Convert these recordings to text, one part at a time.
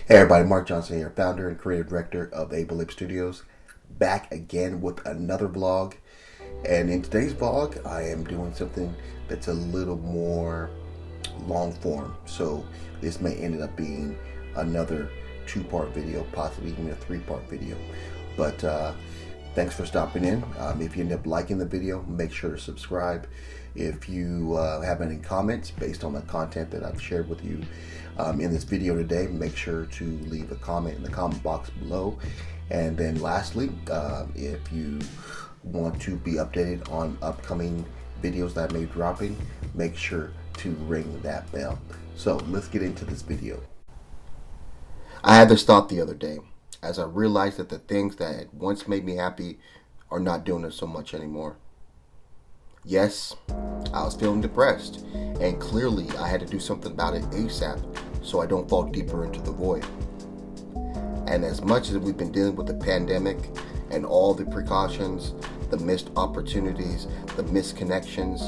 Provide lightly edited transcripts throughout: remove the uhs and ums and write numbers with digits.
Hey everybody, Mark Johnson here, founder and creative director of Able Lip Studios, back again with another vlog. And in today's vlog, I am doing something that's a little more long form. So this may end up being another two-part video, possibly even a three-part video. But thanks for stopping in. If you end up liking the video, make sure to subscribe. If you have any comments based on the content that I've shared with you in this video today, make sure to leave a comment in the comment box below. And then lastly, if you want to be updated on upcoming videos that I may be dropping, make sure to ring that bell. So let's get into this video. I had this thought the other day as I realized that the things that had once made me happy are not doing it so much anymore. Yes, I was feeling depressed, and clearly I had to do something about it ASAP so I don't fall deeper into the void. And as much as we've been dealing with the pandemic and all the precautions, the missed opportunities, the missed connections,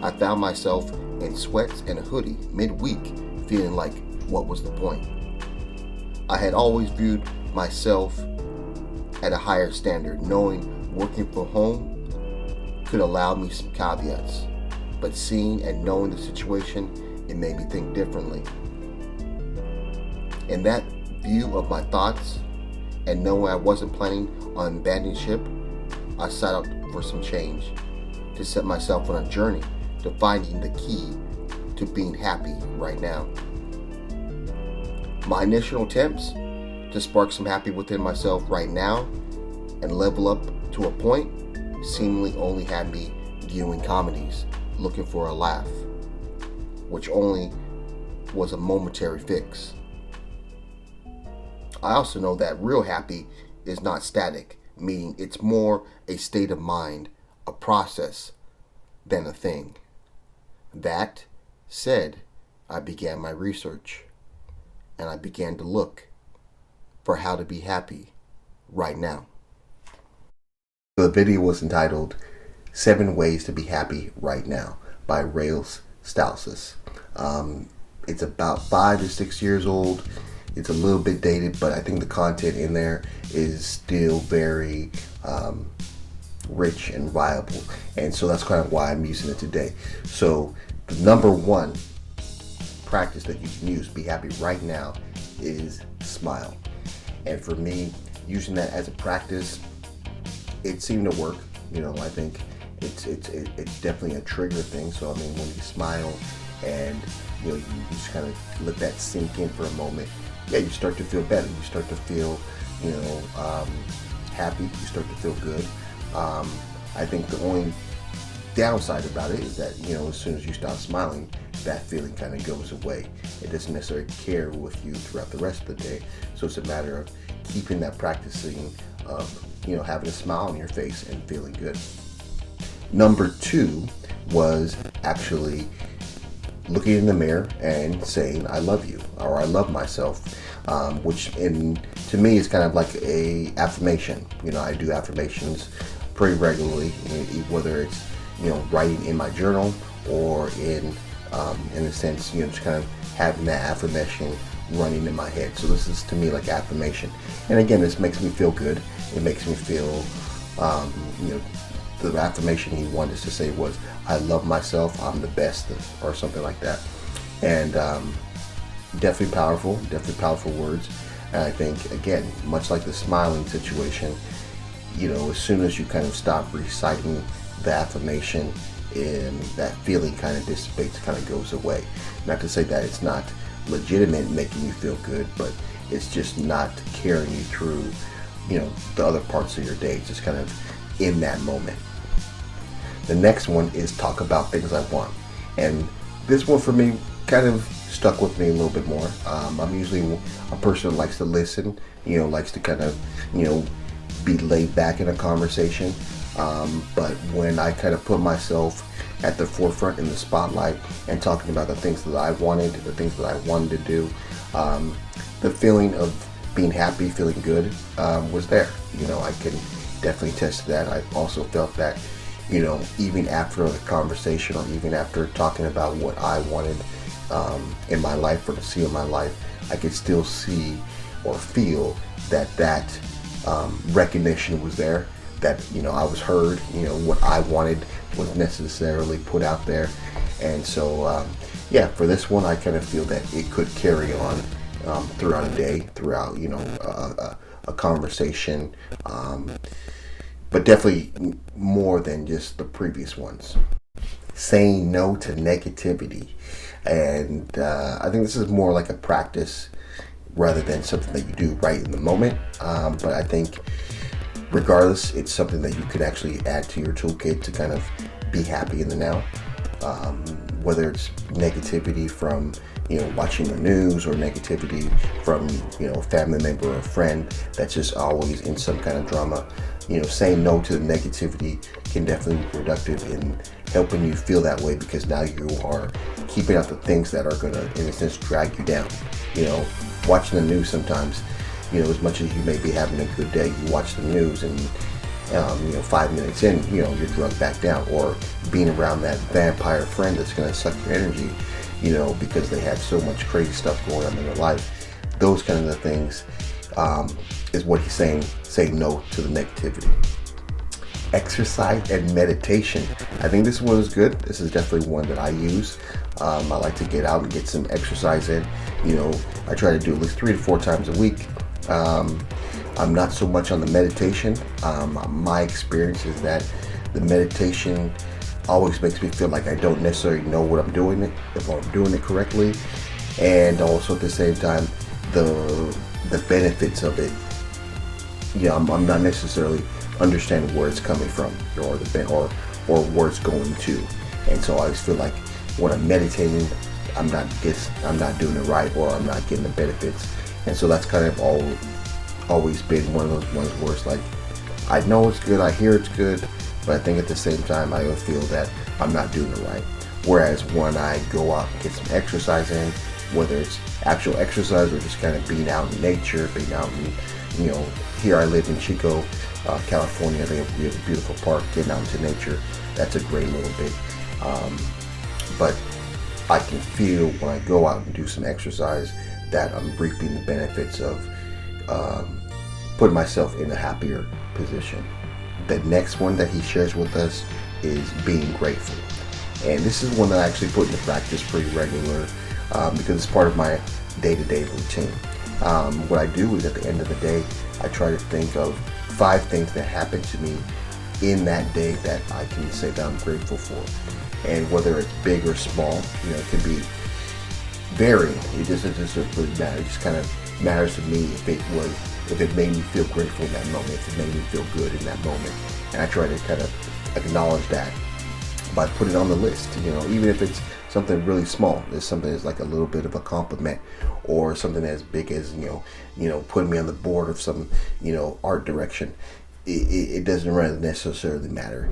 I found myself in sweats and a hoodie midweek feeling like, what was the point? I had always viewed myself at a higher standard, knowing working from home could allow me some caveats, but seeing and knowing the situation, it made me think differently. In that view of my thoughts, and knowing I wasn't planning on abandoning ship, I set out for some change, to set myself on a journey to finding the key to being happy right now. My initial attempts to spark some happy within myself right now and level up to a point seemingly only had me viewing comedies, looking for a laugh, which only was a momentary fix. I also know that real happy is not static, meaning it's more a state of mind, a process, than a thing. That said, I began my research, and I began to look for how to be happy right now. The video was entitled 7 Ways to Be Happy Right Now by Rails Stouses. It's about 5 to 6 years old. It's a little bit dated, but I think the content in there is still very rich and viable. And so that's kind of why I'm using it today. So the number one practice that you can use to be happy right now is smile. And for me, using that as a practice, it seemed to work. You know, I think it's definitely a trigger thing. So I mean, when you smile and you just kind of let that sink in for a moment, yeah, you start to feel better. You start to feel, happy. You start to feel good. I think the only downside about it is that, as soon as you stop smiling, that feeling kind of goes away. It doesn't necessarily carry with you throughout the rest of the day. So it's a matter of keeping that practicing of, having a smile on your face and feeling good. Number 2 was actually looking in the mirror and saying, I love you, or I love myself, which to me is kind of like a affirmation. I do affirmations pretty regularly, whether it's, writing in my journal or in a sense, just kind of having that affirmation running in my head. So this is to me like affirmation. And again, this makes me feel good. It makes me feel, the affirmation he wanted us to say was, I love myself, I'm the best, or something like that. And definitely powerful words. And I think, again, much like the smiling situation, as soon as you kind of stop reciting the affirmation, and that feeling kind of dissipates, kind of goes away. Not to say that it's not legitimate, making you feel good, but it's just not carrying you through, the other parts of your day. It's just kind of in that moment. The next one is talk about things I want. And this one for me kind of stuck with me a little bit more. I'm usually a person who likes to listen, likes to kind of, be laid back in a conversation. But when I kind of put myself at the forefront in the spotlight and talking about the things that I wanted, the things that I wanted to do, the feeling of being happy, feeling good, was there. I can definitely attest to that. I also felt that, even after the conversation, or even after talking about what I wanted in my life or to see in my life, I could still see or feel that recognition was there, that I was heard, what I wanted was necessarily put out there. And so yeah, for this one, I kind of feel that it could carry on throughout a day, throughout a conversation, but definitely more than just the previous ones. Saying no to negativity. And I think this is more like a practice rather than something that you do right in the moment. But I think regardless, it's something that you could actually add to your toolkit to kind of be happy in the now. Whether it's negativity from watching the news, or negativity from a family member or a friend that's just always in some kind of drama. Saying no to the negativity can definitely be productive in helping you feel that way, because now you are keeping out the things that are going to, in a sense, drag you down. Watching the news sometimes, as much as you may be having a good day, you watch the news and 5 minutes in, you're drugged back down. Or being around that vampire friend that's going to suck your energy, because they have so much crazy stuff going on in their life. Those kind of things is what he's saying. Say no to the negativity. Exercise and meditation. I think this one is good. This is definitely one that I use. I like to get out and get some exercise in. I try to do at least 3 to 4 times a week. I'm not so much on the meditation. My experience is that the meditation always makes me feel like I don't necessarily know what I'm doing, if I'm doing it correctly, and also at the same time the benefits of it. I'm not necessarily understanding where it's coming from, or where it's going to, and so I always feel like when I'm meditating, I'm not doing it right, or I'm not getting the benefits. And so that's kind of always been one of those ones where it's like, I know it's good, I hear it's good, but I think at the same time I feel that I'm not doing it right. Whereas when I go out and get some exercise in, whether it's actual exercise or just kind of being out in nature, being out in, here I live in Chico, California. We have a beautiful park. Getting out into nature, that's a great little bit. But I can feel when I go out and do some exercise that I'm reaping the benefits of putting myself in a happier position. The next one that he shares with us is being grateful. And this is one that I actually put into practice pretty regular because it's part of my day-to-day routine. What I do is at the end of the day, I try to think of 5 things that happened to me in that day that I can say that I'm grateful for. And whether it's big or small, it can be varying. It doesn't really matter. It just kind of matters to me if it made me feel grateful in that moment, if it made me feel good in that moment. And I try to kind of acknowledge that by putting it on the list, even if it's something really small. There's something that's like a little bit of a compliment, or something as big as, putting me on the board of some, art direction. It doesn't really necessarily matter.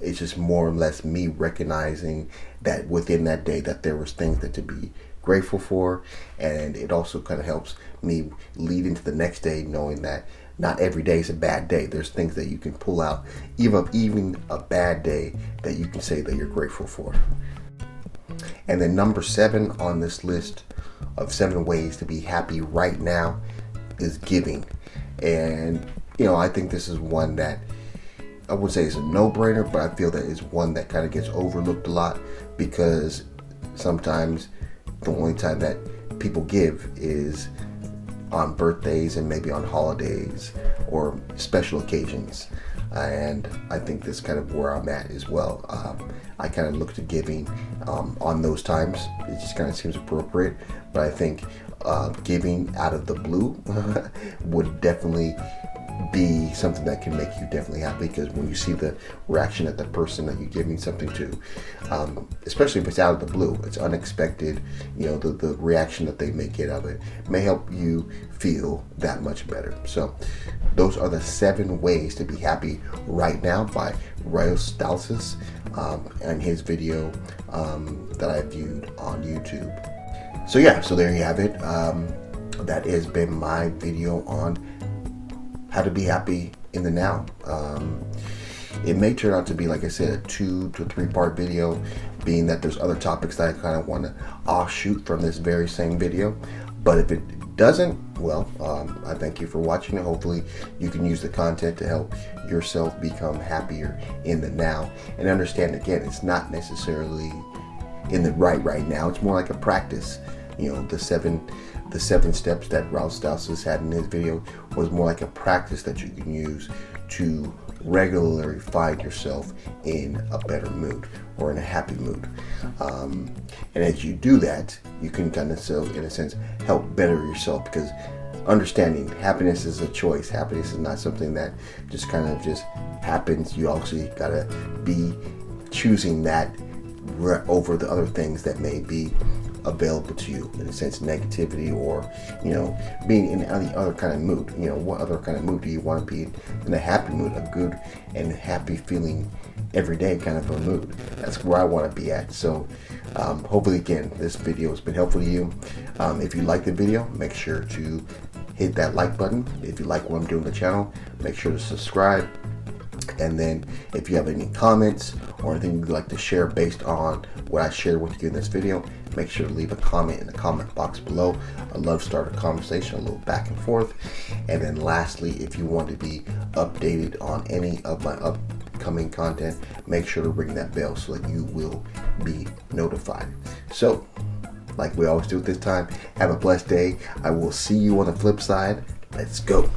It's just more or less me recognizing that within that day that there was things that to be grateful for, and it also kind of helps me lead into the next day knowing that not every day is a bad day. There's things that you can pull out, even a bad day, that you can say that you're grateful for. And then number 7 on this list of 7 ways to be happy right now is giving. And I think this is one that I would say is a no-brainer, but I feel that it's one that kind of gets overlooked a lot, because sometimes the only time that people give is on birthdays and maybe on holidays or special occasions. And I think that's kind of where I'm at as well. I kind of look to giving on those times. It just kind of seems appropriate. But I think giving out of the blue would definitely be something that can make you definitely happy, because when you see the reaction of the person that you're giving something to, especially if it's out of the blue, it's unexpected, the reaction that they may get of it may help you feel that much better. So those are the 7 ways to be happy right now by Rios Dalsis and his video that I viewed on YouTube. So yeah, so there you have it. That has been my video on how to be happy in the now. It may turn out to be, like I said, a 2 to 3 part video, being that there's other topics that I kind of want to offshoot from this very same video. But if it doesn't, well, I thank you for watching. Hopefully you can use the content to help yourself become happier in the now, and understand, again, it's not necessarily in the right now. It's more like a practice. You know, the seven steps that Ralph Stousis had in his video was more like a practice that you can use to regularly find yourself in a better mood or in a happy mood. And as you do that, you can kind of, in a sense, help better yourself, because understanding happiness is a choice. Happiness is not something that just kind of just happens. You actually gotta be choosing that over the other things that may be available to you, in a sense, negativity, or, you know, being in any other kind of mood. You know, what other kind of mood do you want to be in? A happy mood, a good and happy feeling every day kind of a mood. That's where I want to be at. So hopefully, again, this video has been helpful to you. If you like the video, make sure to hit that like button. If you like what I'm doing on the channel, make sure to subscribe. And then if you have any comments or anything you'd like to share based on what I shared with you in this video, make sure to leave a comment in the comment box below. I'd love to start a conversation, a little back and forth. And then lastly, if you want to be updated on any of my upcoming content, make sure to ring that bell so that you will be notified. So, like we always do at this time, have a blessed day. I will see you on the flip side. Let's go.